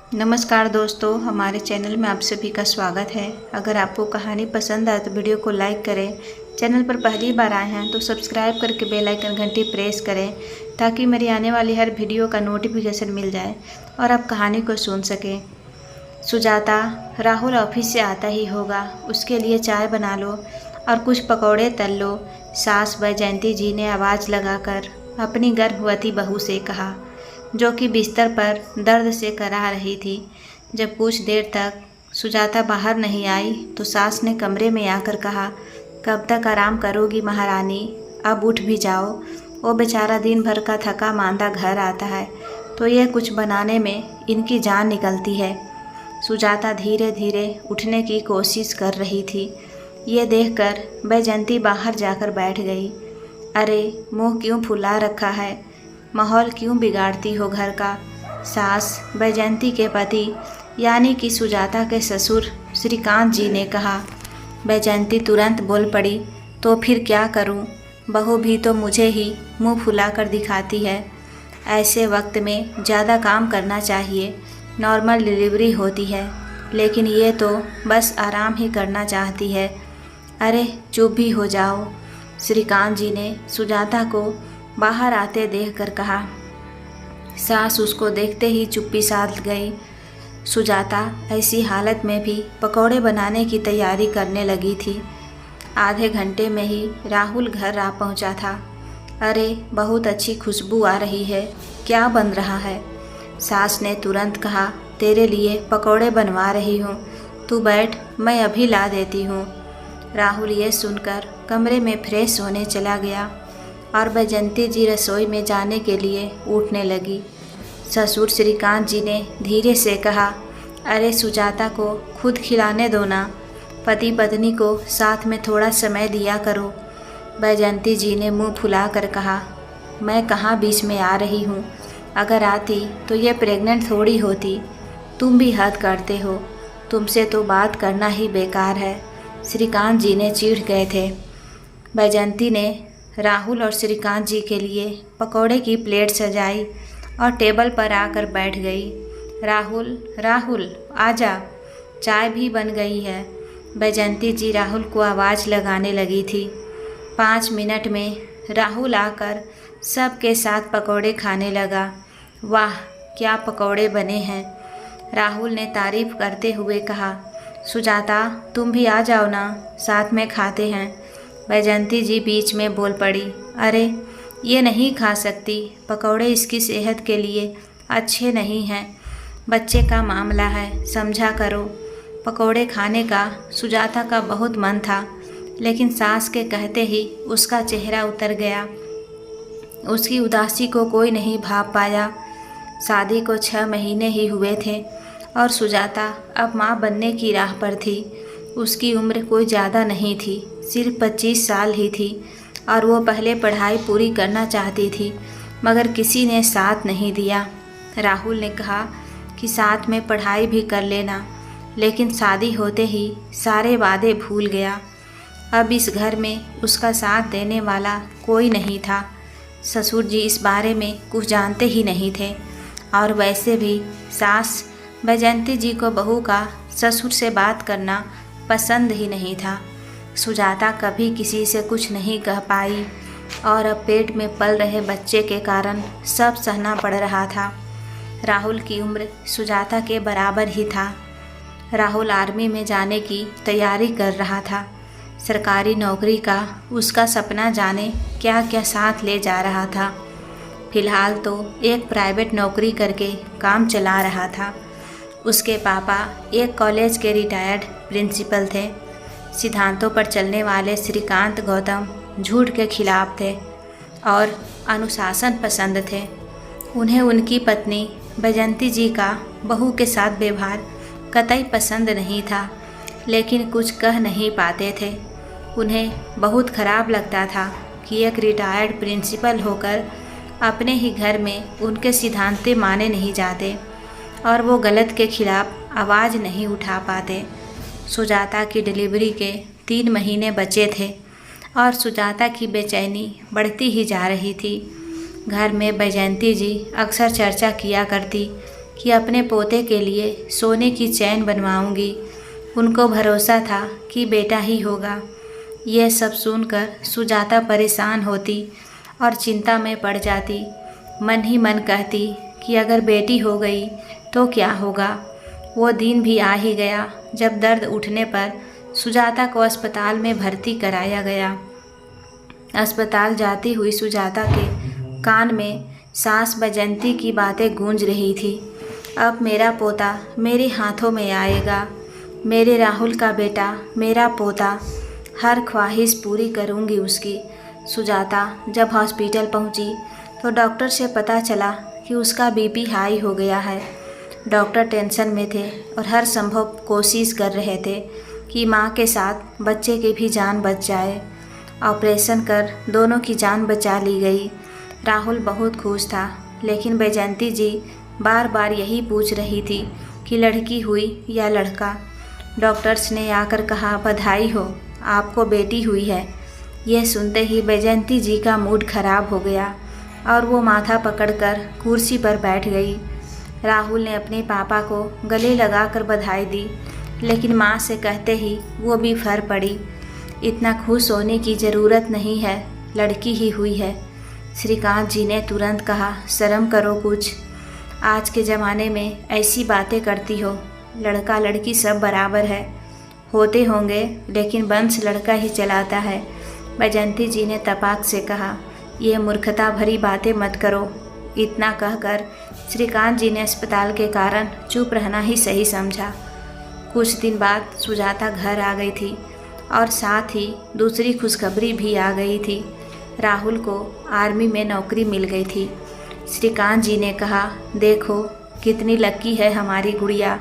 नमस्कार दोस्तों, हमारे चैनल में आप सभी का स्वागत है। अगर आपको कहानी पसंद आए तो वीडियो को लाइक करें। चैनल पर पहली बार आए हैं तो सब्सक्राइब करके बेल आइकन घंटी प्रेस करें ताकि मेरी आने वाली हर वीडियो का नोटिफिकेशन मिल जाए और आप कहानी को सुन सकें। सुजाता, राहुल ऑफिस से आता ही होगा, उसके लिए चाय बना लो और कुछ पकौड़े तल लो। सास बैजयंती जी ने आवाज़ लगाकर अपनी गर्भवती बहू से कहा, जो कि बिस्तर पर दर्द से करा रही थी। जब कुछ देर तक सुजाता बाहर नहीं आई तो सास ने कमरे में आकर कहा, कब तक आराम करोगी महारानी, अब उठ भी जाओ। वो बेचारा दिन भर का थका मांदा घर आता है तो यह कुछ बनाने में इनकी जान निकलती है। सुजाता धीरे धीरे उठने की कोशिश कर रही थी। ये देखकर बैजयंती बाहर जाकर बैठ गई। अरे, मुंह क्यों फुला रखा है, माहौल क्यों बिगाड़ती हो घर का। सास बैजयंती के पति यानी कि सुजाता के ससुर श्रीकांत जी ने कहा। बैजयंती तुरंत बोल पड़ी, तो फिर क्या करूं, बहू भी तो मुझे ही मुंह फुलाकर दिखाती है। ऐसे वक्त में ज़्यादा काम करना चाहिए, नॉर्मल डिलीवरी होती है, लेकिन ये तो बस आराम ही करना चाहती है। अरे चुप भी हो जाओ, श्रीकांत जी ने सुजाता को बाहर आते देखकर कहा। सास उसको देखते ही चुप्पी साध गई। सुजाता ऐसी हालत में भी पकौड़े बनाने की तैयारी करने लगी थी। आधे घंटे में ही राहुल घर आ पहुंचा था। अरे, बहुत अच्छी खुशबू आ रही है, क्या बन रहा है। सास ने तुरंत कहा, तेरे लिए पकौड़े बनवा रही हूँ, तू बैठ, मैं अभी ला देती हूँ। राहुल ये सुनकर कमरे में फ्रेश होने चला गया और बैजयंती जी रसोई में जाने के लिए उठने लगी। ससुर श्रीकांत जी ने धीरे से कहा, अरे सुजाता को खुद खिलाने दो ना, पति पत्नी को साथ में थोड़ा समय दिया करो। बैजयंती जी ने मुंह फुलाकर कहा, मैं कहाँ बीच में आ रही हूँ, अगर आती तो ये प्रेग्नेंट थोड़ी होती। तुम भी हद करते हो, तुमसे तो बात करना ही बेकार है। श्रीकांत जी ने चिढ़ गए थे। बैजयंती ने राहुल और श्रीकांत जी के लिए पकौड़े की प्लेट सजाई और टेबल पर आकर बैठ गई। राहुल, राहुल आजा, चाय भी बन गई है। बैजयंती जी राहुल को आवाज़ लगाने लगी थी। 5 मिनट में राहुल आकर सबके साथ पकौड़े खाने लगा। वाह, क्या पकौड़े बने हैं, राहुल ने तारीफ करते हुए कहा। सुजाता, तुम भी आ जाओ ना, साथ में खाते हैं। बैजयंती जी बीच में बोल पड़ी, अरे ये नहीं खा सकती, पकौड़े इसकी सेहत के लिए अच्छे नहीं हैं, बच्चे का मामला है, समझा करो। पकौड़े खाने का सुजाता का बहुत मन था, लेकिन सास के कहते ही उसका चेहरा उतर गया। उसकी उदासी को कोई नहीं भाप पाया। शादी को 6 महीने ही हुए थे और सुजाता अब माँ बनने की राह पर थी। उसकी उम्र कोई ज़्यादा नहीं थी, सिर्फ 25 साल ही थी और वो पहले पढ़ाई पूरी करना चाहती थी, मगर किसी ने साथ नहीं दिया। राहुल ने कहा कि साथ में पढ़ाई भी कर लेना, लेकिन शादी होते ही सारे वादे भूल गया। अब इस घर में उसका साथ देने वाला कोई नहीं था। ससुर जी इस बारे में कुछ जानते ही नहीं थे और वैसे भी सास बैजयंती जी को बहू का ससुर से बात करना पसंद ही नहीं था। सुजाता कभी किसी से कुछ नहीं कह पाई और अब पेट में पल रहे बच्चे के कारण सब सहना पड़ रहा था। राहुल की उम्र सुजाता के बराबर ही था। राहुल आर्मी में जाने की तैयारी कर रहा था। सरकारी नौकरी का उसका सपना जाने क्या क्या साथ ले जा रहा था। फिलहाल तो एक प्राइवेट नौकरी करके काम चला रहा था। उसके पापा एक कॉलेज के रिटायर्ड प्रिंसिपल थे। सिद्धांतों पर चलने वाले श्रीकांत गौतम झूठ के खिलाफ थे और अनुशासन पसंद थे। उन्हें उनकी पत्नी बैजयंती जी का बहू के साथ व्यवहार कतई पसंद नहीं था, लेकिन कुछ कह नहीं पाते थे। उन्हें बहुत खराब लगता था कि एक रिटायर्ड प्रिंसिपल होकर अपने ही घर में उनके सिद्धांत माने नहीं जाते और वो गलत के खिलाफ आवाज़ नहीं उठा पाते। सुजाता की डिलीवरी के 3 महीने बचे थे और सुजाता की बेचैनी बढ़ती ही जा रही थी। घर में बैजयंती जी अक्सर चर्चा किया करती कि अपने पोते के लिए सोने की चैन बनवाऊंगी। उनको भरोसा था कि बेटा ही होगा। यह सब सुनकर सुजाता परेशान होती और चिंता में पड़ जाती। मन ही मन कहती कि अगर बेटी हो गई तो क्या होगा। वो दिन भी आ ही गया जब दर्द उठने पर सुजाता को अस्पताल में भर्ती कराया गया। अस्पताल जाती हुई सुजाता के कान में सास बैजंती की बातें गूंज रही थी। अब मेरा पोता मेरे हाथों में आएगा, मेरे राहुल का बेटा, मेरा पोता, हर ख्वाहिश पूरी करूंगी उसकी। सुजाता जब हॉस्पिटल पहुंची तो डॉक्टर से पता चला कि उसका बीपी हाई हो गया है। डॉक्टर टेंशन में थे और हर संभव कोशिश कर रहे थे कि मां के साथ बच्चे की भी जान बच जाए। ऑपरेशन कर दोनों की जान बचा ली गई। राहुल बहुत खुश था, लेकिन बैजंती जी बार बार यही पूछ रही थी कि लड़की हुई या लड़का। डॉक्टर्स ने आकर कहा, बधाई हो, आपको बेटी हुई है। यह सुनते ही बैजंती जी का मूड खराब हो गया और वो माथा पकड़कर कुर्सी पर बैठ गई। राहुल ने अपने पापा को गले लगाकर बधाई दी, लेकिन माँ से कहते ही वो भी फर पड़ी। इतना खुश होने की ज़रूरत नहीं है, लड़की ही हुई है। श्रीकांत जी ने तुरंत कहा, शर्म करो कुछ, आज के ज़माने में ऐसी बातें करती हो। लड़का लड़की सब बराबर है, होते होंगे, लेकिन वंश लड़का ही चलाता है। बैजंती जी ने तपाक से कहा, ये मूर्खता भरी बातें मत करो। इतना कहकर श्रीकांत जी ने अस्पताल के कारण चुप रहना ही सही समझा। कुछ दिन बाद सुजाता घर आ गई थी और साथ ही दूसरी खुशखबरी भी आ गई थी। राहुल को आर्मी में नौकरी मिल गई थी। श्रीकांत जी ने कहा, देखो कितनी लक्की है हमारी गुड़िया,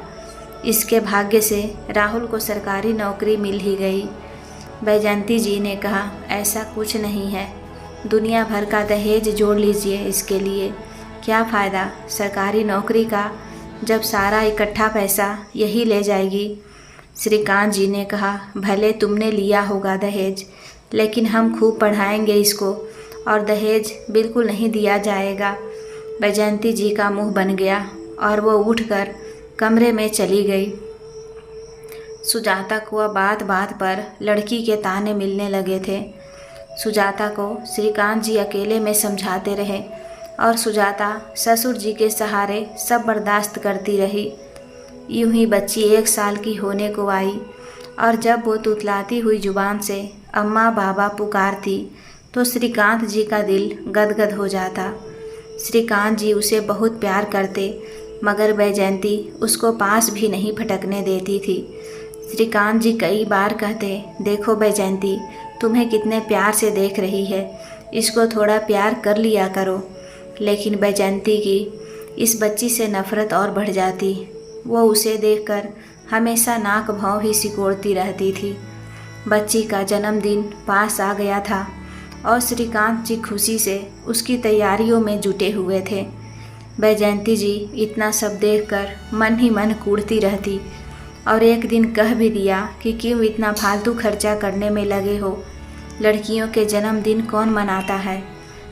इसके भाग्य से राहुल को सरकारी नौकरी मिल ही गई। बैजंती जी ने कहा, ऐसा कुछ नहीं है, दुनिया भर का दहेज जोड़ लीजिए इसके लिए, क्या फ़ायदा सरकारी नौकरी का जब सारा इकट्ठा पैसा यही ले जाएगी। श्रीकांत जी ने कहा, भले तुमने लिया होगा दहेज, लेकिन हम खूब पढ़ाएंगे इसको और दहेज बिल्कुल नहीं दिया जाएगा। बैजंती जी का मुंह बन गया और वो उठकर कमरे में चली गई। सुजाता को अब बात बात पर लड़की के ताने मिलने लगे थे। सुजाता को श्रीकांत जी अकेले में समझाते रहे और सुजाता ससुर जी के सहारे सब बर्दाश्त करती रही। यूं ही बच्ची 1 साल की होने को आई और जब वो तुतलाती हुई जुबान से अम्मा बाबा पुकारती तो श्रीकांत जी का दिल गदगद हो जाता। श्रीकांत जी उसे बहुत प्यार करते, मगर बैजंती उसको पास भी नहीं फटकने देती थी। श्रीकांत जी कई बार कहते, देखो बैजंती, तुम्हें कितने प्यार से देख रही है, इसको थोड़ा प्यार कर लिया करो। लेकिन बैजंती की इस बच्ची से नफ़रत और बढ़ जाती। वो उसे देखकर हमेशा नाक भौं ही सिकोड़ती रहती थी। बच्ची का जन्मदिन पास आ गया था और श्रीकांत जी खुशी से उसकी तैयारियों में जुटे हुए थे। बैजंती जी इतना सब देखकर मन ही मन कूड़ती रहती और एक दिन कह भी दिया कि क्यों इतना फालतू खर्चा करने में लगे हो, लड़कियों के जन्मदिन कौन मनाता है।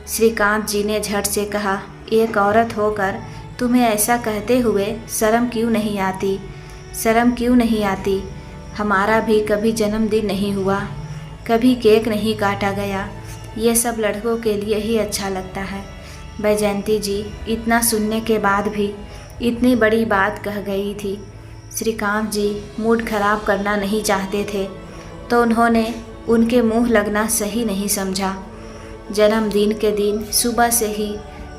श्रीकांत जी ने झट से कहा, एक औरत होकर तुम्हें ऐसा कहते हुए शर्म क्यों नहीं आती, शर्म क्यों नहीं आती। हमारा भी कभी जन्मदिन नहीं हुआ, कभी केक नहीं काटा गया, ये सब लड़कों के लिए ही अच्छा लगता है। बैजंती जी इतना सुनने के बाद भी इतनी बड़ी बात कह गई थी। श्रीकांत जी मूड खराब करना नहीं चाहते थे, तो उन्होंने उनके मुंह लगना सही नहीं समझा। जन्मदिन के दिन सुबह से ही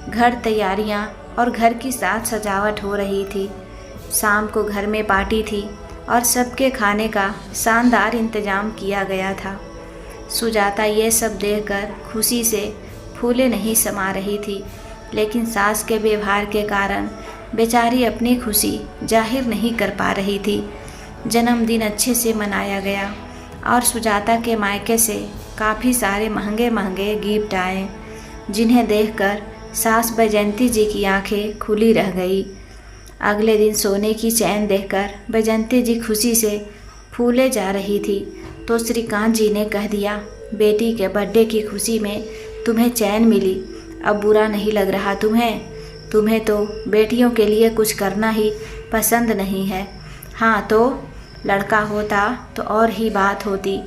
घर तैयारियां और घर की साज सजावट हो रही थी। शाम को घर में पार्टी थी और सबके खाने का शानदार इंतजाम किया गया था। सुजाता ये सब देखकर खुशी से फूले नहीं समा रही थी, लेकिन सास के व्यवहार के कारण बेचारी अपनी खुशी जाहिर नहीं कर पा रही थी। जन्मदिन अच्छे से मनाया गया और सुजाता के मायके से काफ़ी सारे महंगे महंगे गिफ्ट आए, जिन्हें देखकर सास बैजंती जी की आंखें खुली रह गई। अगले दिन सोने की चैन देखकर बैजंती जी खुशी से फूले जा रही थी, तो श्रीकांत जी ने कह दिया, बेटी के बर्थडे की खुशी में तुम्हें चैन मिली, अब बुरा नहीं लग रहा तुम्हें। तुम्हें तो बेटियों के लिए कुछ करना ही पसंद नहीं है। हाँ तो लड़का होता तो और ही बात होती।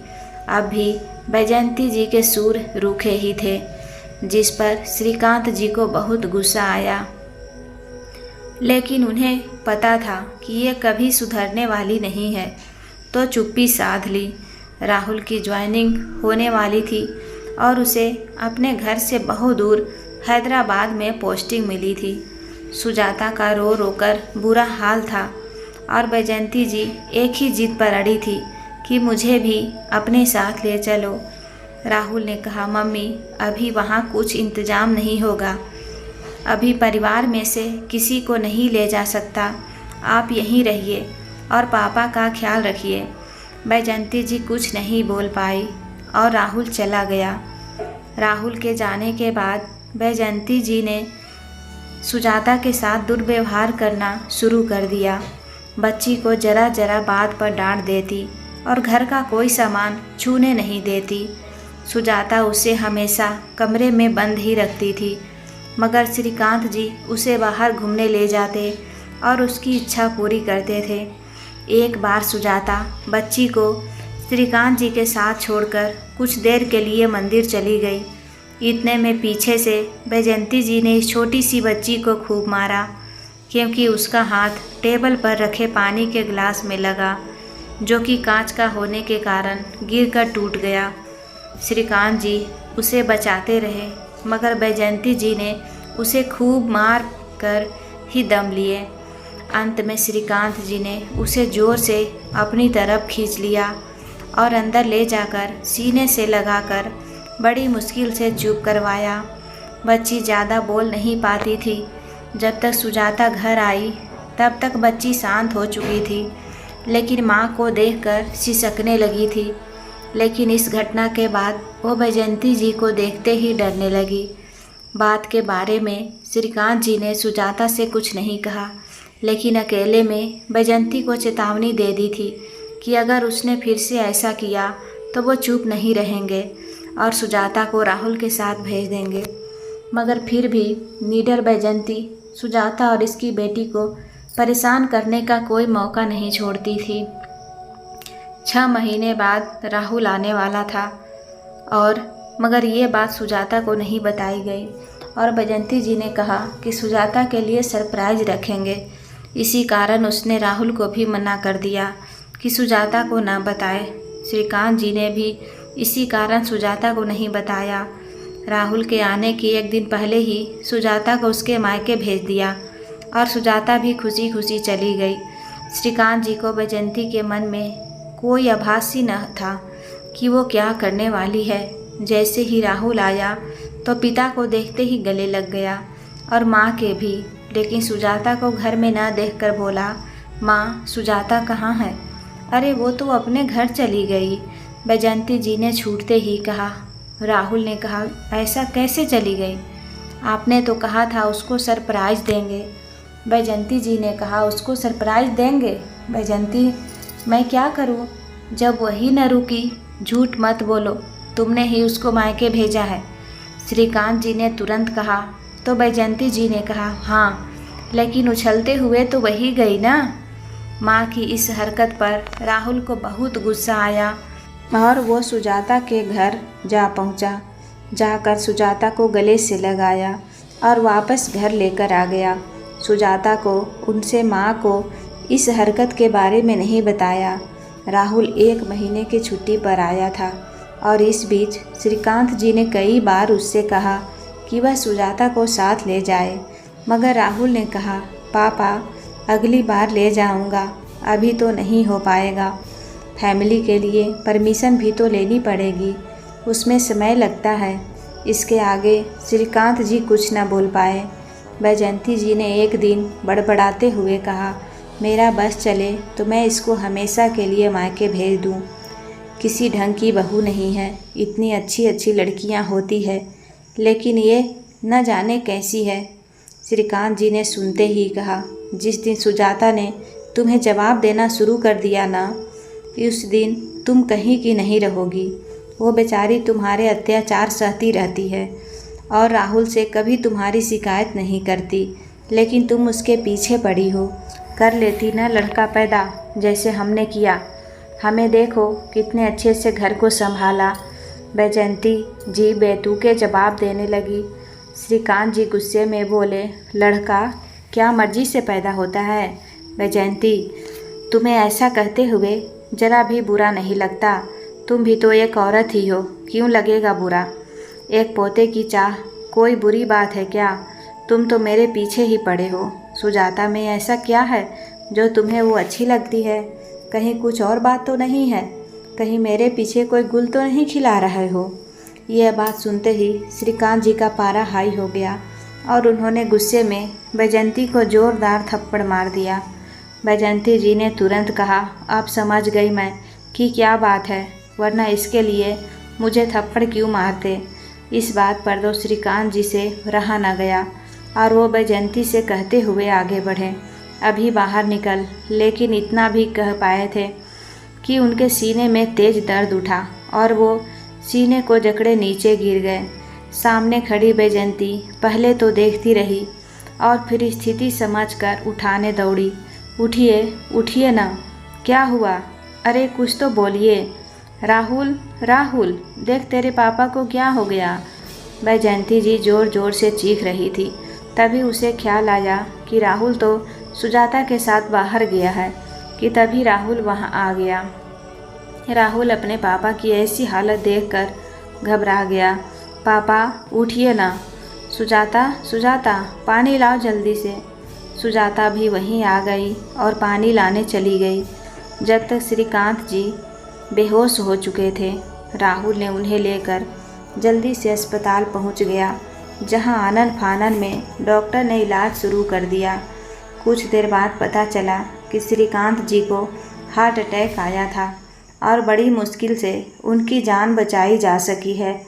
अब भी बैजयंती जी के सुर रूखे ही थे, जिस पर श्रीकांत जी को बहुत गुस्सा आया। लेकिन उन्हें पता था कि ये कभी सुधरने वाली नहीं है, तो चुप्पी साध ली। राहुल की ज्वाइनिंग होने वाली थी और उसे अपने घर से बहुत दूर हैदराबाद में पोस्टिंग मिली थी। सुजाता का रो रोकर बुरा हाल था और बैजयंती जी एक ही जिद पर अड़ी थी कि मुझे भी अपने साथ ले चलो। राहुल ने कहा, मम्मी अभी वहाँ कुछ इंतज़ाम नहीं होगा, अभी परिवार में से किसी को नहीं ले जा सकता, आप यहीं रहिए और पापा का ख्याल रखिए। बैजयंती जी कुछ नहीं बोल पाई और राहुल चला गया। राहुल के जाने के बाद बैजयंती जी ने सुजाता के साथ दुर्व्यवहार करना शुरू कर दिया। बच्ची को जरा जरा बात पर डांट देती और घर का कोई सामान छूने नहीं देती। सुजाता उसे हमेशा कमरे में बंद ही रखती थी, मगर श्रीकांत जी उसे बाहर घूमने ले जाते और उसकी इच्छा पूरी करते थे। एक बार सुजाता बच्ची को श्रीकांत जी के साथ छोड़कर कुछ देर के लिए मंदिर चली गई। इतने में पीछे से बैजयंती जी ने इस छोटी सी बच्ची को खूब मारा, क्योंकि उसका हाथ टेबल पर रखे पानी के गिलास में लगा, जो कि कांच का होने के कारण गिरकर टूट गया। श्रीकांत जी उसे बचाते रहे, मगर बैजयंती जी ने उसे खूब मार कर ही दम लिए। अंत में श्रीकांत जी ने उसे ज़ोर से अपनी तरफ खींच लिया और अंदर ले जाकर सीने से लगाकर बड़ी मुश्किल से चुप करवाया। बच्ची ज़्यादा बोल नहीं पाती थी। जब तक सुजाता घर आई तब तक बच्ची शांत हो चुकी थी, लेकिन माँ को देखकर सिसकने लगी थी। लेकिन इस घटना के बाद वो बैजयंती जी को देखते ही डरने लगी। बात के बारे में श्रीकांत जी ने सुजाता से कुछ नहीं कहा, लेकिन अकेले में बैजयंती को चेतावनी दे दी थी कि अगर उसने फिर से ऐसा किया तो वो चुप नहीं रहेंगे और सुजाता को राहुल के साथ भेज देंगे। मगर फिर भी निडर बैजयंती सुजाता और इसकी बेटी को परेशान करने का कोई मौका नहीं छोड़ती थी। 6 महीने बाद राहुल आने वाला था और मगर ये बात सुजाता को नहीं बताई गई और बैजयंती जी ने कहा कि सुजाता के लिए सरप्राइज रखेंगे। इसी कारण उसने राहुल को भी मना कर दिया कि सुजाता को ना बताए। श्रीकांत जी ने भी इसी कारण सुजाता को नहीं बताया। राहुल के आने के एक दिन पहले ही सुजाता को उसके मायके भेज दिया और सुजाता भी खुशी खुशी चली गई। श्रीकांत जी को बैजयंती के मन में कोई आभास ही न था कि वो क्या करने वाली है। जैसे ही राहुल आया तो पिता को देखते ही गले लग गया और माँ के भी, लेकिन सुजाता को घर में न देखकर बोला, माँ सुजाता कहाँ है? अरे वो तो अपने घर चली गई। बैजयंती जी ने छूटते ही कहा। राहुल ने कहा, ऐसा कैसे चली गई? आपने तो कहा था उसको सरप्राइज देंगे। बैजयंती जी ने कहा, उसको सरप्राइज देंगे? बैजयंती मैं क्या करूं? जब वही न रुकी। झूठ मत बोलो, तुमने ही उसको मायके भेजा है। श्रीकांत जी ने तुरंत कहा। तो बैजयंती जी ने कहा, हाँ लेकिन उछलते हुए तो वही गई ना। माँ की इस हरकत पर राहुल को बहुत गुस्सा आया और वो सुजाता के घर जा पहुँचा। जाकर सुजाता को गले से लगाया और वापस घर लेकर आ गया। सुजाता को उनसे माँ को इस हरकत के बारे में नहीं बताया। राहुल 1 महीने की छुट्टी पर आया था और इस बीच श्रीकांत जी ने कई बार उससे कहा कि वह सुजाता को साथ ले जाए, मगर राहुल ने कहा, पापा अगली बार ले जाऊंगा, अभी तो नहीं हो पाएगा। फैमिली के लिए परमिशन भी तो लेनी पड़ेगी, उसमें समय लगता है। इसके आगे श्रीकांत जी कुछ न बोल पाए। बैजयंती जी ने एक दिन बड़बड़ाते हुए कहा, मेरा बस चले तो मैं इसको हमेशा के लिए मायके भेज दूं। किसी ढंग की बहू नहीं है, इतनी अच्छी अच्छी लड़कियां होती है, लेकिन ये न जाने कैसी है। श्रीकांत जी ने सुनते ही कहा, जिस दिन सुजाता ने तुम्हें जवाब देना शुरू कर दिया ना, उस दिन तुम कहीं की नहीं रहोगी। वो बेचारी तुम्हारे अत्याचार सहती रहती है और राहुल से कभी तुम्हारी शिकायत नहीं करती। लेकिन तुम उसके पीछे पड़ी हो। कर लेती ना लड़का पैदा जैसे हमने किया। हमें देखो कितने अच्छे से घर को संभाला। बैजयंती जी बेतुके जवाब देने लगी। श्रीकांत जी गुस्से में बोले, लड़का क्या मर्जी से पैदा होता है? बैजयंती, तुम्हें ऐसा कहते हुए जरा भी बुरा नहीं लगता? तुम भी तो एक औरत ही हो, क्यों लगेगा बुरा? एक पोते की चाह कोई बुरी बात है क्या? तुम तो मेरे पीछे ही पड़े हो। सुजाता में ऐसा क्या है जो तुम्हें वो अच्छी लगती है? कहीं कुछ और बात तो नहीं है? कहीं मेरे पीछे कोई गुल तो नहीं खिला रहे हो? यह बात सुनते ही श्रीकांत जी का पारा हाई हो गया और उन्होंने गुस्से में बैजयंती को जोरदार थप्पड़ मार दिया। बैजयंती जी ने तुरंत कहा, अब समझ गई मैं कि क्या बात है, वरना इसके लिए मुझे थप्पड़ क्यों मारते। इस बात पर तो श्रीकांत जी से रहा न गया और वो बैजयंती से कहते हुए आगे बढ़े, अभी बाहर निकल। लेकिन इतना भी कह पाए थे कि उनके सीने में तेज दर्द उठा और वो सीने को जकड़े नीचे गिर गए। सामने खड़ी बैजयंती पहले तो देखती रही और फिर स्थिति समझकर उठाने दौड़ी। उठिए उठिए ना, क्या हुआ? अरे कुछ तो बोलिए। राहुल राहुल, देख तेरे पापा को क्या हो गया। बैजयंती जी ज़ोर ज़ोर से चीख रही थी। तभी उसे ख्याल आया कि राहुल तो सुजाता के साथ बाहर गया है कि तभी राहुल वहां आ गया। राहुल अपने पापा की ऐसी हालत देखकर घबरा गया। पापा उठिए ना। सुजाता सुजाता, पानी लाओ जल्दी से। सुजाता भी वहीं आ गई और पानी लाने चली गई। जब तक श्रीकांत जी बेहोश हो चुके थे, राहुल ने उन्हें लेकर जल्दी से अस्पताल पहुंच गया, जहां आनन फानन में डॉक्टर ने इलाज शुरू कर दिया। कुछ देर बाद पता चला कि श्रीकांत जी को हार्ट अटैक आया था और बड़ी मुश्किल से उनकी जान बचाई जा सकी है,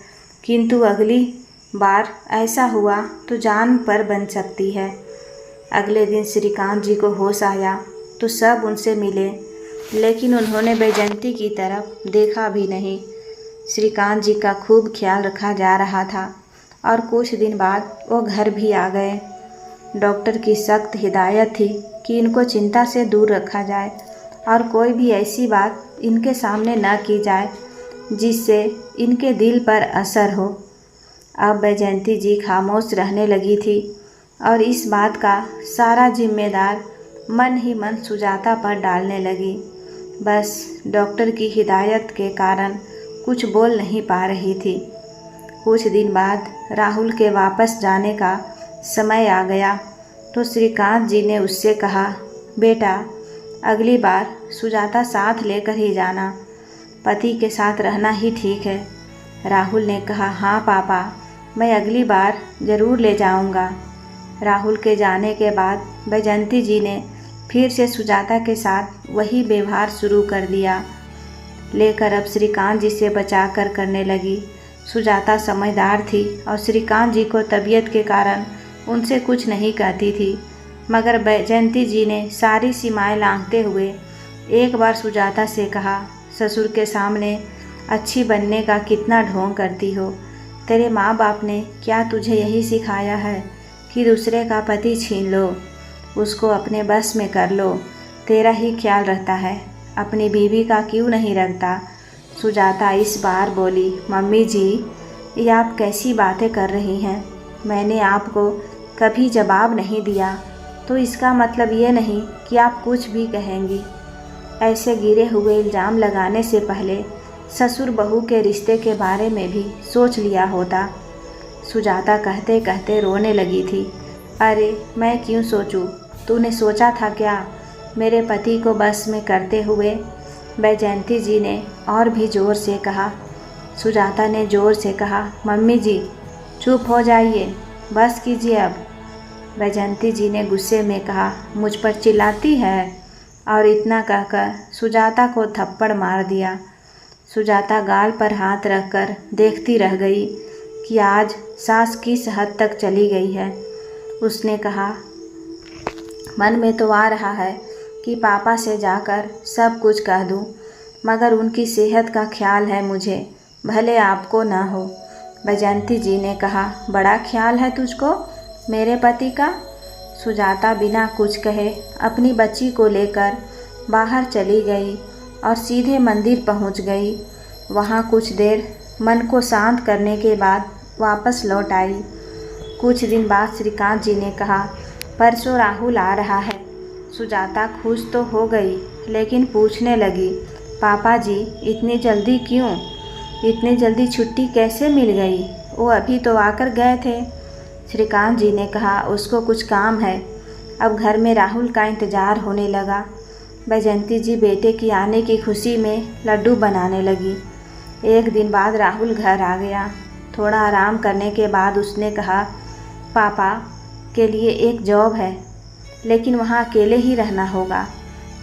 किंतु अगली बार ऐसा हुआ तो जान पर बन सकती है। अगले दिन श्रीकांत जी को होश आया तो सब उनसे मिले, लेकिन उन्होंने बैजयंती की तरफ देखा भी नहीं। श्रीकांत जी का खूब ख्याल रखा जा रहा था और कुछ दिन बाद वो घर भी आ गए। डॉक्टर की सख्त हिदायत थी कि इनको चिंता से दूर रखा जाए और कोई भी ऐसी बात इनके सामने न की जाए जिससे इनके दिल पर असर हो। अब बैजयंती जी खामोश रहने लगी थी और इस बात का सारा जिम्मेदार मन ही मन सुजाता पर डालने लगी। बस डॉक्टर की हिदायत के कारण कुछ बोल नहीं पा रही थी। कुछ दिन बाद राहुल के वापस जाने का समय आ गया तो श्रीकांत जी ने उससे कहा, बेटा अगली बार सुजाता साथ लेकर ही जाना, पति के साथ रहना ही ठीक है। राहुल ने कहा, हाँ पापा, मैं अगली बार ज़रूर ले जाऊंगा। राहुल के जाने के बाद बैजयंती जी ने फिर से सुजाता के साथ वही व्यवहार शुरू कर दिया, लेकर अब श्रीकांत जी से बचाकर करने लगी। सुजाता समझदार थी और श्रीकांत जी को तबीयत के कारण उनसे कुछ नहीं कहती थी, मगर बैजयंती जी ने सारी सीमाएं लांघते हुए एक बार सुजाता से कहा, ससुर के सामने अच्छी बनने का कितना ढोंग करती हो। तेरे माँ बाप ने क्या तुझे यही सिखाया है कि दूसरे का पति छीन लो, उसको अपने बस में कर लो, तेरा ही ख्याल रहता है, अपनी बीवी का क्यों नहीं रखता। सुजाता इस बार बोली, मम्मी जी ये आप कैसी बातें कर रही हैं? मैंने आपको कभी जवाब नहीं दिया तो इसका मतलब ये नहीं कि आप कुछ भी कहेंगी। ऐसे गिरे हुए इल्ज़ाम लगाने से पहले ससुर बहू के रिश्ते के बारे में भी सोच लिया होता। सुजाता कहते कहते रोने लगी थी। अरे मैं क्यों सोचूं? तूने सोचा था क्या मेरे पति को बस में करते हुए? बैजयंती जी ने और भी ज़ोर से कहा। सुजाता ने ज़ोर से कहा, मम्मी जी चुप हो जाइए, बस कीजिए अब। बैजयंती जी ने गुस्से में कहा, मुझ पर चिल्लाती है, और इतना कहकर सुजाता को थप्पड़ मार दिया। सुजाता गाल पर हाथ रखकर देखती रह गई कि आज सास किस हद तक चली गई है। उसने कहा, मन में तो आ रहा है कि पापा से जाकर सब कुछ कह दूं, मगर उनकी सेहत का ख्याल है मुझे, भले आपको ना हो। बैजयंती जी ने कहा, बड़ा ख्याल है तुझको मेरे पति का? सुजाता बिना कुछ कहे अपनी बच्ची को लेकर बाहर चली गई और सीधे मंदिर पहुंच गई। वहां कुछ देर मन को शांत करने के बाद वापस लौट आई। कुछ दिन बाद श्रीकांत जी ने कहा, परसों राहुल आ रहा है। सुजाता खुश तो हो गई, लेकिन पूछने लगी, पापा जी इतनी जल्दी क्यों? इतनी जल्दी छुट्टी कैसे मिल गई? वो अभी तो आकर गए थे। श्रीकांत जी ने कहा, उसको कुछ काम है। अब घर में राहुल का इंतज़ार होने लगा। बैजंती जी बेटे की आने की खुशी में लड्डू बनाने लगी। एक दिन बाद राहुल घर आ गया। थोड़ा आराम करने के बाद उसने कहा, पापा के लिए एक जॉब है, लेकिन वहाँ अकेले ही रहना होगा।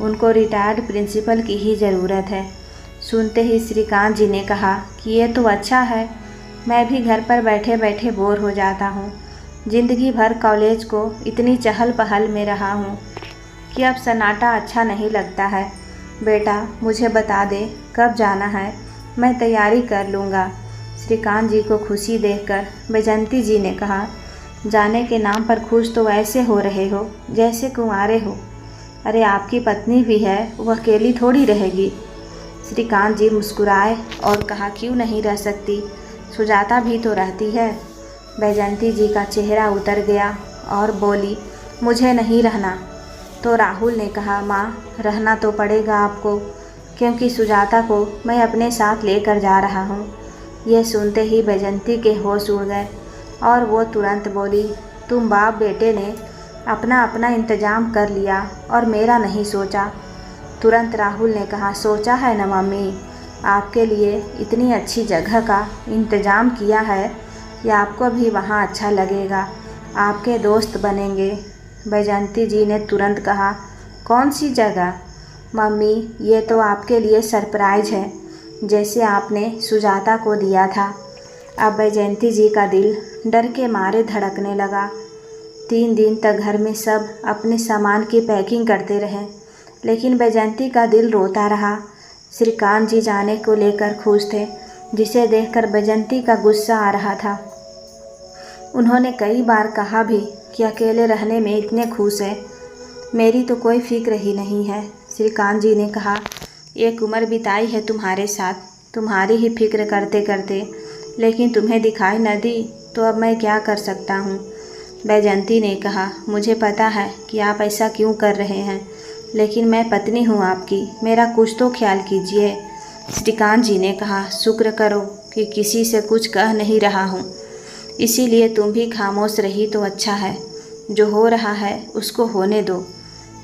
उनको रिटायर्ड प्रिंसिपल की ही ज़रूरत है। सुनते ही श्रीकांत जी ने कहा कि ये तो अच्छा है, मैं भी घर पर बैठे बैठे बोर हो जाता हूँ। ज़िंदगी भर कॉलेज को इतनी चहल पहल में रहा हूँ कि अब सन्नाटा अच्छा नहीं लगता है। बेटा मुझे बता दे कब जाना है, मैं तैयारी कर लूँगा। श्रीकांत जी को खुशी देखकर बैजंती जी ने कहा, जाने के नाम पर खुश तो ऐसे हो रहे हो जैसे कुंवारे हो। अरे आपकी पत्नी भी है, वो अकेली थोड़ी रहेगी। श्रीकांत जी मुस्कुराए और कहा, क्यों नहीं रह सकती, सुजाता भी तो रहती है। बैजंती जी का चेहरा उतर गया और बोली, मुझे नहीं रहना। तो राहुल ने कहा, माँ रहना तो पड़ेगा आपको, क्योंकि सुजाता को मैं अपने साथ लेकर जा रहा हूँ। यह सुनते ही बैजंती के होश उड़ गए और वो तुरंत बोली, तुम बाप बेटे ने अपना अपना इंतज़ाम कर लिया और मेरा नहीं सोचा। तुरंत राहुल ने कहा, सोचा है ना मम्मी, आपके लिए इतनी अच्छी जगह का इंतज़ाम किया है कि आपको भी वहाँ अच्छा लगेगा, आपके दोस्त बनेंगे। बैजंती जी ने तुरंत कहा, कौन सी जगह? मम्मी ये तो आपके लिए सरप्राइज है, जैसे आपने सुजाता को दिया था। अब बैजंती जी का दिल डर के मारे धड़कने लगा। 3 दिन तक घर में सब अपने सामान की पैकिंग करते रहे, लेकिन बैजंती का दिल रोता रहा। श्रीकांत जी जाने को लेकर खुश थे, जिसे देखकर बैजंती का गुस्सा आ रहा था। उन्होंने कई बार कहा भी कि अकेले रहने में इतने खुश हैं, मेरी तो कोई फिक्र ही नहीं है। श्रीकांत जी ने कहा, एक उम्र बिताई है तुम्हारे साथ, तुम्हारी ही फिक्र करते करते, लेकिन तुम्हें दिखाई न दी तो अब मैं क्या कर सकता हूँ। बैजंती ने कहा, मुझे पता है कि आप ऐसा क्यों कर रहे हैं, लेकिन मैं पत्नी हूँ आपकी, मेरा कुछ तो ख्याल कीजिए। श्रीकांत जी ने कहा, शुक्र करो कि किसी से कुछ कह नहीं रहा हूँ, इसीलिए तुम भी खामोश रही तो अच्छा है। जो हो रहा है उसको होने दो,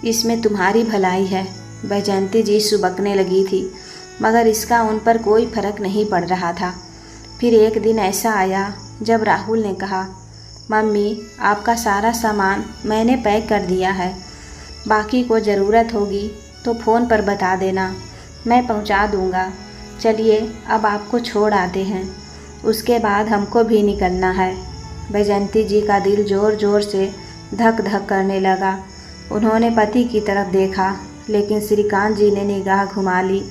इसमें तुम्हारी भलाई है। बैजंती जी सुबकने लगी थी, मगर इसका उन पर कोई फर्क नहीं पड़ रहा था। फिर एक दिन ऐसा आया जब राहुल ने कहा, मम्मी आपका सारा सामान मैंने पैक कर दिया है, बाकी को ज़रूरत होगी तो फ़ोन पर बता देना, मैं पहुंचा दूंगा। चलिए अब आपको छोड़ आते हैं, उसके बाद हमको भी निकलना है। बैजंती जी का दिल ज़ोर ज़ोर से धक धक करने लगा। उन्होंने पति की तरफ देखा, लेकिन श्रीकांत जी ने निगाह घुमा ली।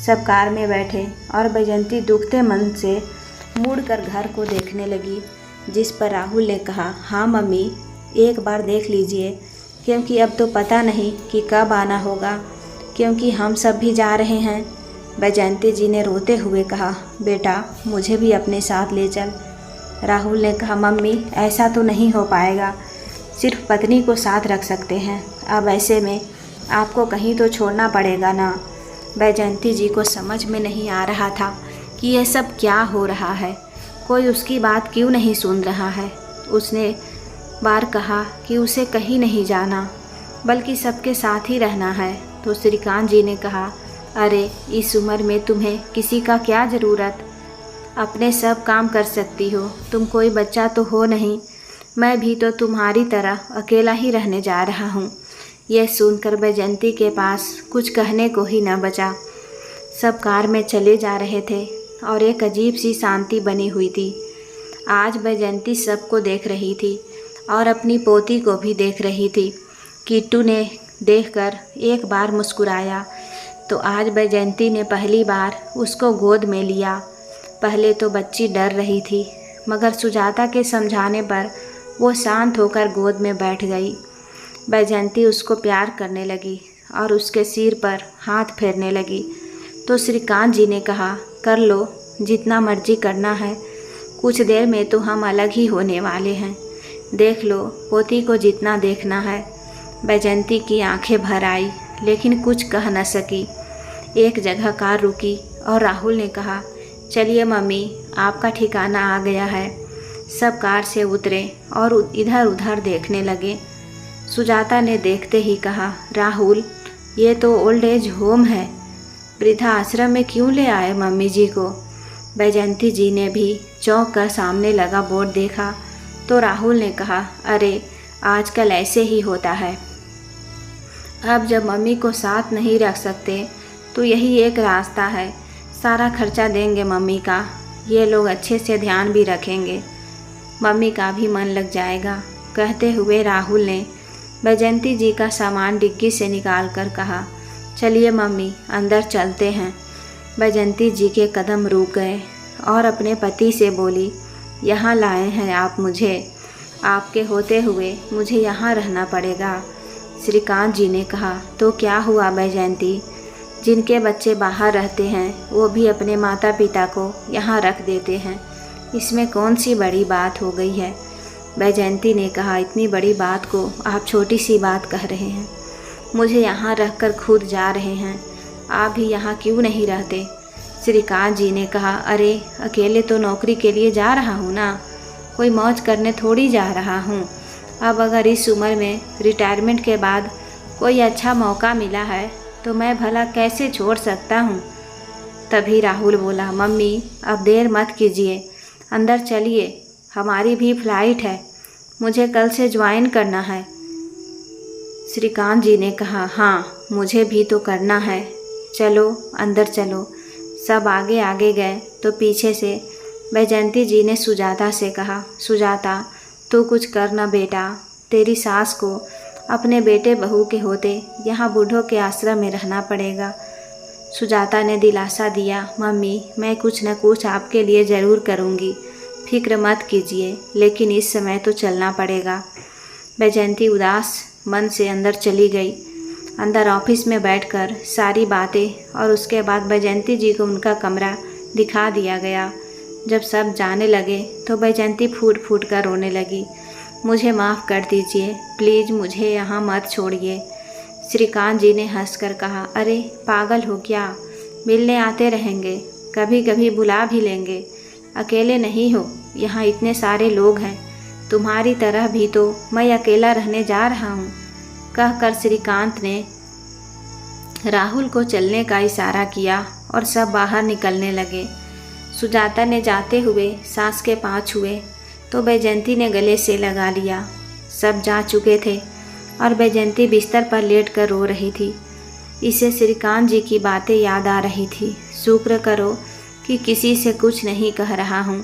सब कार में बैठे और बैजंती दुखते मन से मुड़कर घर को देखने लगी, जिस पर राहुल ने कहा, हाँ मम्मी एक बार देख लीजिए, क्योंकि अब तो पता नहीं कि कब आना होगा, क्योंकि हम सब भी जा रहे हैं। बैजंती जी ने रोते हुए कहा, बेटा मुझे भी अपने साथ ले चल। राहुल ने कहा, मम्मी ऐसा तो नहीं हो पाएगा, सिर्फ पत्नी को साथ रख सकते हैं, अब ऐसे में आपको कहीं तो छोड़ना पड़ेगा ना। बैजंती जी को समझ में नहीं आ रहा था कि यह सब क्या हो रहा है, कोई उसकी बात क्यों नहीं सुन रहा है। उसने बार कहा कि उसे कहीं नहीं जाना, बल्कि सबके साथ ही रहना है, तो श्रीकांत जी ने कहा, अरे इस उम्र में तुम्हें किसी का क्या ज़रूरत, अपने सब काम कर सकती हो, तुम कोई बच्चा तो हो नहीं, मैं भी तो तुम्हारी तरह अकेला ही रहने जा रहा हूँ। यह सुनकर बैजंती के पास कुछ कहने को ही न बचा। सब कार में चले जा रहे थे और एक अजीब सी शांति बनी हुई थी। आज बैजंती सबको देख रही थी और अपनी पोती को भी देख रही थी। किट्टू ने देखकर एक बार मुस्कुराया तो आज बैजंती ने पहली बार उसको गोद में लिया। पहले तो बच्ची डर रही थी, मगर सुजाता के समझाने पर वो शांत होकर गोद में बैठ गई। बैजयंती उसको प्यार करने लगी और उसके सिर पर हाथ फेरने लगी। तो श्रीकांत जी ने कहा, कर लो जितना मर्जी करना है, कुछ देर में तो हम अलग ही होने वाले हैं। देख लो पोती को जितना देखना है। बैजयंती की आंखें भर आई लेकिन कुछ कह न सकी। एक जगह कार रुकी और राहुल ने कहा, चलिए मम्मी, आपका ठिकाना आ गया है। सब कार से उतरे और इधर उधर देखने लगे। सुजाता ने देखते ही कहा, राहुल, ये तो ओल्ड एज होम है, वृद्धा आश्रम में क्यों ले आए मम्मी जी को? बैजयंती जी ने भी चौंक कर सामने लगा बोर्ड देखा तो राहुल ने कहा, अरे आजकल ऐसे ही होता है। अब जब मम्मी को साथ नहीं रख सकते तो यही एक रास्ता है, सारा खर्चा देंगे मम्मी का, ये लोग अच्छे से ध्यान भी रखेंगे, मम्मी का भी मन लग जाएगा। कहते हुए राहुल ने बैजयंती जी का सामान डिग्गी से निकाल कर कहा, चलिए मम्मी अंदर चलते हैं। बैजयंती जी के कदम रुक गए और अपने पति से बोली, यहाँ लाए हैं आप मुझे, आपके होते हुए मुझे यहाँ रहना पड़ेगा। श्रीकांत जी ने कहा, तो क्या हुआ बैजयंती, जिनके बच्चे बाहर रहते हैं वो भी अपने माता पिता को यहाँ रख देते हैं, इसमें कौन सी बड़ी बात हो गई है? बैजयंती ने कहा, इतनी बड़ी बात को आप छोटी सी बात कह रहे हैं। मुझे यहाँ रहकर खुद जा रहे हैं, आप भी यहाँ क्यों नहीं रहते? श्रीकांत जी ने कहा, अरे अकेले तो नौकरी के लिए जा रहा हूँ ना, कोई मौज करने थोड़ी जा रहा हूँ। अब अगर इस उम्र में रिटायरमेंट के बाद कोई अच्छा मौका मिला है तो मैं भला कैसे छोड़ सकता हूँ? तभी राहुल बोला, मम्मी अब देर मत कीजिए, अंदर चलिए, हमारी भी फ्लाइट है, मुझे कल से ज्वाइन करना है। श्रीकांत जी ने कहा, हाँ मुझे भी तो करना है, चलो अंदर चलो। सब आगे आगे गए तो पीछे से बैजयंती जी ने सुजाता से कहा, सुजाता तू कुछ कर ना बेटा, तेरी सास को अपने बेटे बहू के होते यहाँ बूढ़ों के आश्रम में रहना पड़ेगा। सुजाता ने दिलासा दिया, मम्मी मैं कुछ न कुछ आपके लिए ज़रूर करूँगी, फिक्र मत कीजिए, लेकिन इस समय तो चलना पड़ेगा। बैजयंती उदास मन से अंदर चली गई। अंदर ऑफिस में बैठकर सारी बातें और उसके बाद बैजयंती जी को उनका कमरा दिखा दिया गया। जब सब जाने लगे तो बैजयंती फूट फूट कर रोने लगी, मुझे माफ़ कर दीजिए, प्लीज़ मुझे यहाँ मत छोड़िए। श्रीकांत जी ने हंसकर कहा, अरे पागल हो क्या, मिलने आते रहेंगे, कभी कभी बुला भी लेंगे, अकेले नहीं हो, यहाँ इतने सारे लोग हैं, तुम्हारी तरह भी तो मैं अकेला रहने जा रहा हूँ। कहकर श्रीकांत ने राहुल को चलने का इशारा किया और सब बाहर निकलने लगे। सुजाता ने जाते हुए सास के पाँव छुए तो बैजयंती ने गले से लगा लिया। सब जा चुके थे और बैजयंती बिस्तर पर लेटकर रो रही थी। इसे श्रीकांत जी की बातें याद आ रही थी। शुक्र करो कि किसी से कुछ नहीं कह रहा हूँ।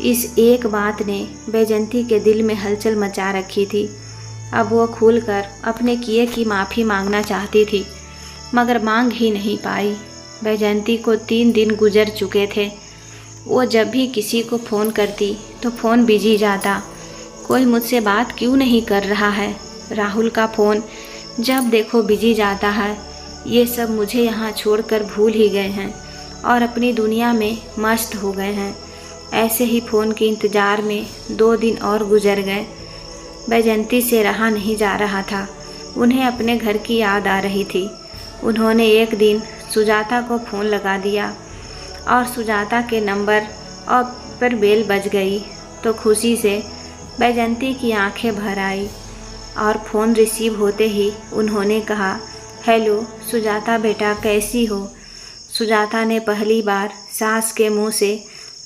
इस एक बात ने बैजयंती के दिल में हलचल मचा रखी थी। अब वो खुलकर अपने किए की माफ़ी मांगना चाहती थी, मगर मांग ही नहीं पाई। बैजयंती को 3 दिन गुजर चुके थे। वो जब भी किसी को फ़ोन करती तो फ़ोन बिजी जाता। कोई मुझसे बात क्यों नहीं कर रहा है, राहुल का फ़ोन जब देखो बिजी जाता है। ये सब मुझे यहाँ छोड़कर भूल ही गए हैं और अपनी दुनिया में मस्त हो गए हैं। ऐसे ही फ़ोन के इंतज़ार में 2 दिन और गुजर गए। बैजयंती से रहा नहीं जा रहा था। उन्हें अपने घर की याद आ रही थी। उन्होंने एक दिन सुजाता को फ़ोन लगा दिया और सुजाता के नंबर पर बेल बज गई तो खुशी से बैजयंती की आंखें भर आई और फ़ोन रिसीव होते ही उन्होंने कहा, हेलो सुजाता बेटा, कैसी हो? सुजाता ने पहली बार सास के मुंह से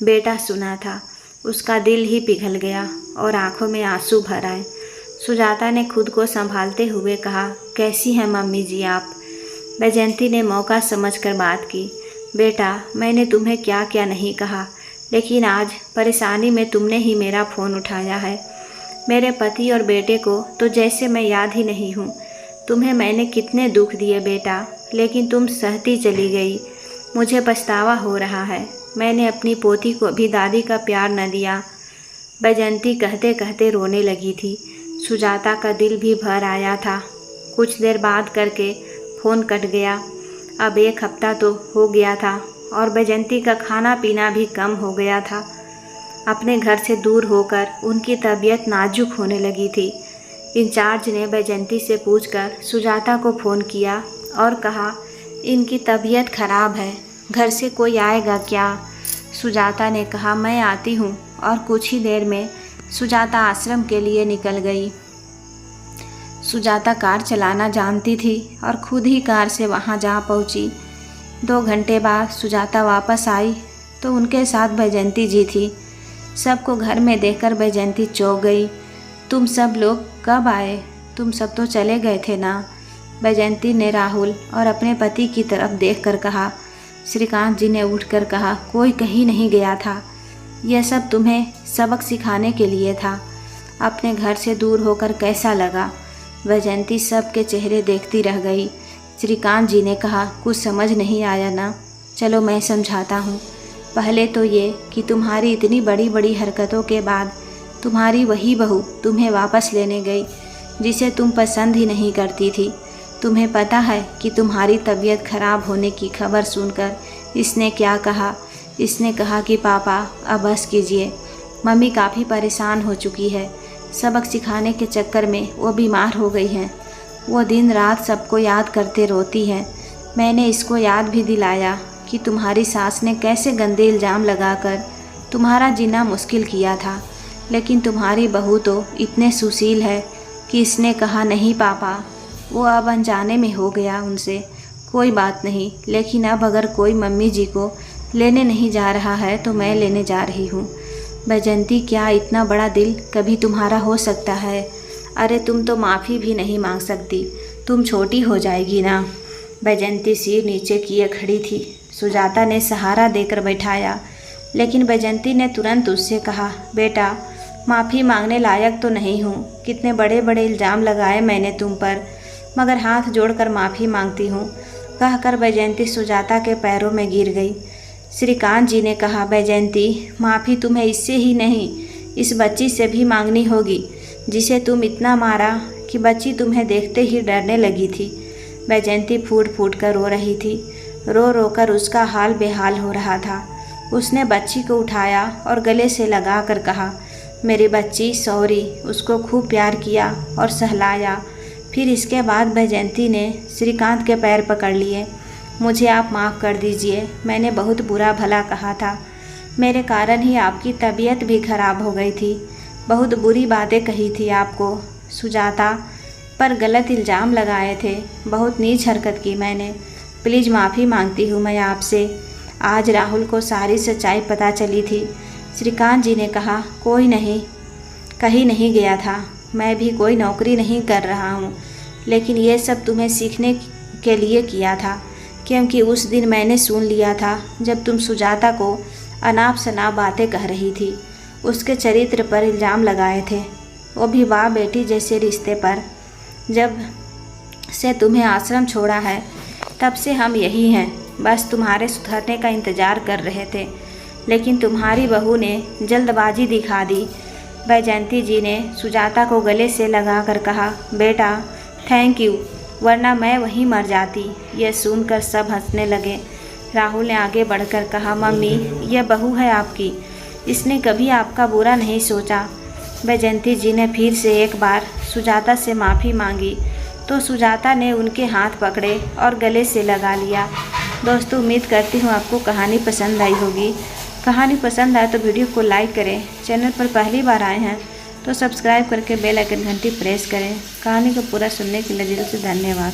बेटा सुना था। उसका दिल ही पिघल गया और आंखों में आंसू भर आए। सुजाता ने खुद को संभालते हुए कहा, कैसी हैं मम्मी जी आप? बैजयंती ने मौका समझकर बात की, बेटा मैंने तुम्हें क्या क्या नहीं कहा, लेकिन आज परेशानी में तुमने ही मेरा फ़ोन उठाया है। मेरे पति और बेटे को तो जैसे मैं याद ही नहीं हूँ। तुम्हें मैंने कितने दुख दिए बेटा, लेकिन तुम सहती चली गई। मुझे पछतावा हो रहा है, मैंने अपनी पोती को भी दादी का प्यार न दिया। बैजयंती कहते कहते रोने लगी थी। सुजाता का दिल भी भर आया था। कुछ देर बाद करके फ़ोन कट गया। अब 1 हफ्ता तो हो गया था और बैजंती का खाना पीना भी कम हो गया था। अपने घर से दूर होकर उनकी तबीयत नाजुक होने लगी थी। इंचार्ज ने बैजंती से पूछकर सुजाता को फ़ोन किया और कहा, इनकी तबीयत ख़राब है, घर से कोई आएगा क्या? सुजाता ने कहा, मैं आती हूँ, और कुछ ही देर में सुजाता आश्रम के लिए निकल गई। सुजाता कार चलाना जानती थी और खुद ही कार से वहाँ जा पहुँची। 2 घंटे बाद सुजाता वापस आई तो उनके साथ बैजंती जी थी। सबको घर में देखकर बैजंती चौंक गई। तुम सब लोग कब आए? तुम सब तो चले गए थे ना? बैजंती ने राहुल और अपने पति की तरफ देखकर कहा। श्रीकांत जी ने उठकर कहा, कोई कहीं नहीं गया था, यह सब तुम्हें सबक सिखाने के लिए था। अपने घर से दूर होकर कैसा लगा? बैजंती सबके चेहरे देखती रह गई। श्रीकांत जी ने कहा, कुछ समझ नहीं आया ना? चलो मैं समझाता हूँ। पहले तो ये कि तुम्हारी इतनी बड़ी बड़ी हरकतों के बाद तुम्हारी वही बहू तुम्हें वापस लेने गई जिसे तुम पसंद ही नहीं करती थी। तुम्हें पता है कि तुम्हारी तबीयत खराब होने की खबर सुनकर इसने क्या कहा? इसने कहा कि पापा अब बस कीजिए, मम्मी काफ़ी परेशान हो चुकी है। सबक सिखाने के चक्कर में वो बीमार हो गई हैं। वो दिन रात सबको याद करते रोती है। मैंने इसको याद भी दिलाया कि तुम्हारी सास ने कैसे गंदे इल्ज़ाम लगाकर तुम्हारा जीना मुश्किल किया था, लेकिन तुम्हारी बहू तो इतने सुशील है कि इसने कहा, नहीं पापा, वो अब अनजाने में हो गया उनसे, कोई बात नहीं, लेकिन अब अगर कोई मम्मी जी को लेने नहीं जा रहा है तो मैं लेने जा रही हूँ। बैजंती, क्या इतना बड़ा दिल कभी तुम्हारा हो सकता है? अरे तुम तो माफ़ी भी नहीं मांग सकती, तुम छोटी हो जाएगी ना। बैजंती सिर नीचे किए खड़ी थी। सुजाता ने सहारा देकर बैठाया, लेकिन बैजंती ने तुरंत उससे कहा, बेटा माफ़ी मांगने लायक तो नहीं हूँ, कितने बड़े बड़े इल्ज़ाम लगाए मैंने तुम पर, मगर हाथ जोड़कर माफ़ी मांगती हूँ, कहकर बैजंती सुजाता के पैरों में गिर गई। श्रीकांत जी ने कहा, बैजंती, माफ़ी तुम्हें इससे ही नहीं, इस बच्ची से भी मांगनी होगी जिसे तुम इतना मारा कि बच्ची तुम्हें देखते ही डरने लगी थी। बैजंती फूट फूट कर रो रही थी। रो रो कर उसका हाल बेहाल हो रहा था। उसने बच्ची को उठाया और गले से लगा कर कहा, मेरी बच्ची सॉरी। उसको खूब प्यार किया और सहलाया। फिर इसके बाद बैजंती ने श्रीकांत के पैर पकड़ लिए। मुझे आप माफ़ कर दीजिए, मैंने बहुत बुरा भला कहा था, मेरे कारण ही आपकी तबीयत भी खराब हो गई थी, बहुत बुरी बातें कही थी आपको, सुजाता पर गलत इल्ज़ाम लगाए थे, बहुत नीच हरकत की मैंने, प्लीज़ माफ़ी मांगती हूँ मैं आपसे। आज राहुल को सारी सच्चाई पता चली थी। श्रीकांत जी ने कहा, कोई नहीं, कहीं नहीं गया था, मैं भी कोई नौकरी नहीं कर रहा हूँ, लेकिन ये सब तुम्हें सीखने के लिए किया था, क्योंकि उस दिन मैंने सुन लिया था जब तुम सुजाता को अनाप शनाप बातें कह रही थी, उसके चरित्र पर इल्ज़ाम लगाए थे, वो भी बाप बेटी जैसे रिश्ते पर। जब से तुम्हें आश्रम छोड़ा है तब से हम यही हैं, बस तुम्हारे सुधरने का इंतज़ार कर रहे थे, लेकिन तुम्हारी बहू ने जल्दबाजी दिखा दी। बैजंती जी ने सुजाता को गले से लगाकर कहा, बेटा थैंक यू, वरना मैं वहीं मर जाती। यह सुनकर सब हंसने लगे। राहुल ने आगे बढ़कर कहा, मम्मी यह बहू है आपकी, इसने कभी आपका बुरा नहीं सोचा। बैजंती जी ने फिर से एक बार सुजाता से माफ़ी मांगी तो सुजाता ने उनके हाथ पकड़े और गले से लगा लिया। दोस्तों, उम्मीद करती हूँ आपको कहानी पसंद आई होगी। कहानी पसंद आए तो वीडियो को लाइक करें। चैनल पर पहली बार आए हैं तो सब्सक्राइब करके बेल आइकन घंटी प्रेस करें। कहानी को पूरा सुनने के लिए दिल से धन्यवाद।